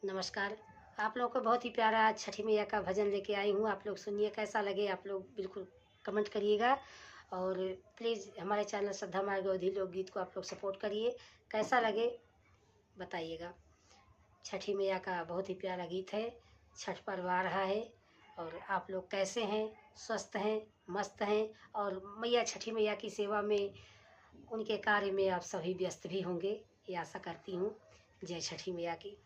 नमस्कार। आप लोगों को बहुत ही प्यारा आज छठी मैया का भजन लेके आई हूँ। आप लोग सुनिए, कैसा लगे आप लोग बिल्कुल कमेंट करिएगा। और प्लीज़ हमारे चैनल श्रद्धा मार्गवधी लोकगीत को आप लोग सपोर्ट करिए। कैसा लगे बताइएगा। छठी मैया का बहुत ही प्यारा गीत है। छठ पर्व आ रहा है और आप लोग कैसे हैं? स्वस्थ हैं, मस्त हैं और मैया छठी मैया की सेवा में, उनके कार्य में आप सभी व्यस्त भी होंगे, ये आशा करती हूँ। जय छठी मैया की।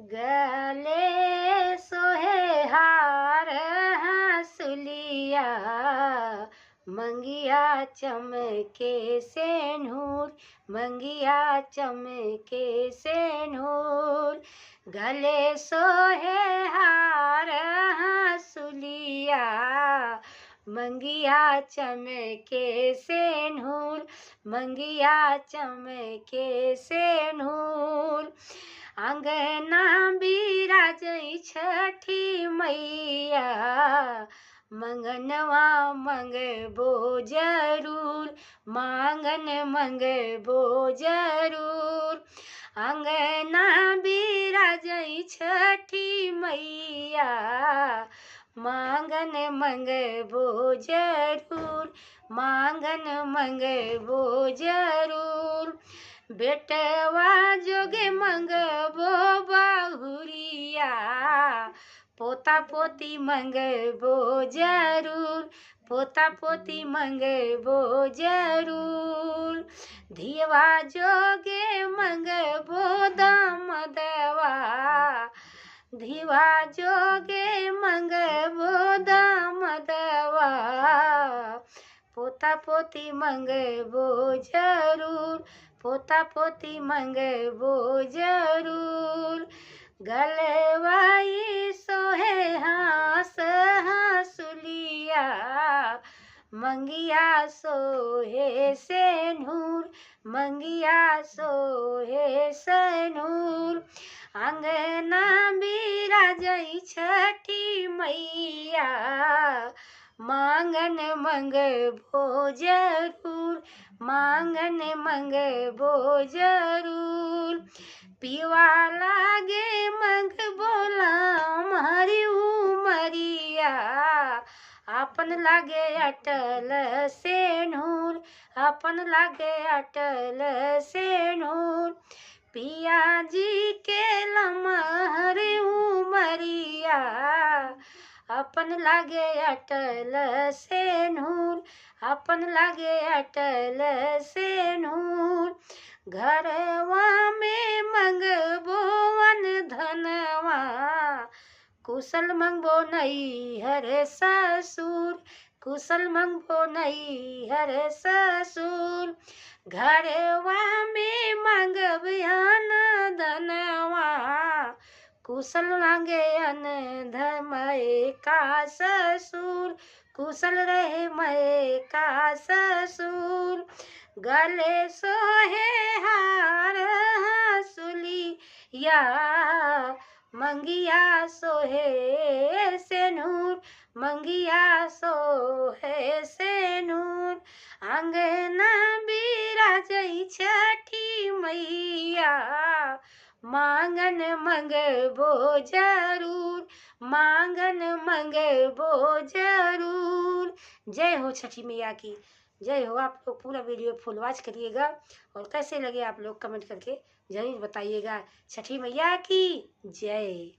गले सोहे हार हंसुलिया, मंगिया चमके सेनुर, मंगिया चमके सेनुर। गले सोहे हार हंसुलिया, मंगिया चमके सेनुर, मंगिया चमके सेनुर। अंगना बिराजई छठी मैया, मंगनवा मंगबो जरूर, मांगन मंगबो जरूर। अंगना बिराजई छठी मैया, मांगन मंगबो जरूर, मांगन मंगबो जरूर। बेटवा जोगे मंगबो बहुरिया, पोता पोती मंगबो जरूर, पोता पोती मंगबो जरूर। धियवा जोगे मंगबो दामदवा, धिवा जोगे मंगबो दामदवा। पोता पोती मंगबो जरूर, पोता पोती मंगबो जरूर। गलवाई सोहे हास हंसुलिया, मंगिया सोहे सेनुर, मंगिया सोहे सेनुर। अंगना बिराजई छठी मैया, मांगन मंगबो जरूर, मांगन मंगबो जरूर। पीवा लागे मंगबो लाम हरि उमरिया, आपन लागे अटल सेनुर, आपन लागे अटल सेनुर। पिया जी के लमहर उमरिया, अपन लागे अटल सेनुर, अपन लागे अटल सेनुर। घरवा में मंगबो वन धनवा, कुशल मंगबो नैहर ससुर, कुशल मंगबो नैहर ससुर। घरवा में मंगबियान धनवा, कुशल मांगे अन धमय का ससुर, कुशल रहे मय का ससुर। गले सोहे हार हंसुलिया, मंगिया सोहे सेनुर, मंगिया सोहे सेनुर। अंगना बिराजई छठी मैया, मांगन मंगबो जरूर, मांगन मंगबो जरूर। जय हो छठी मैया की, जय हो। आप लोग पूरा वीडियो फुल वॉच करिएगा और कैसे लगे आप लोग कमेंट करके ज़रूर बताइएगा। छठी मैया की जय।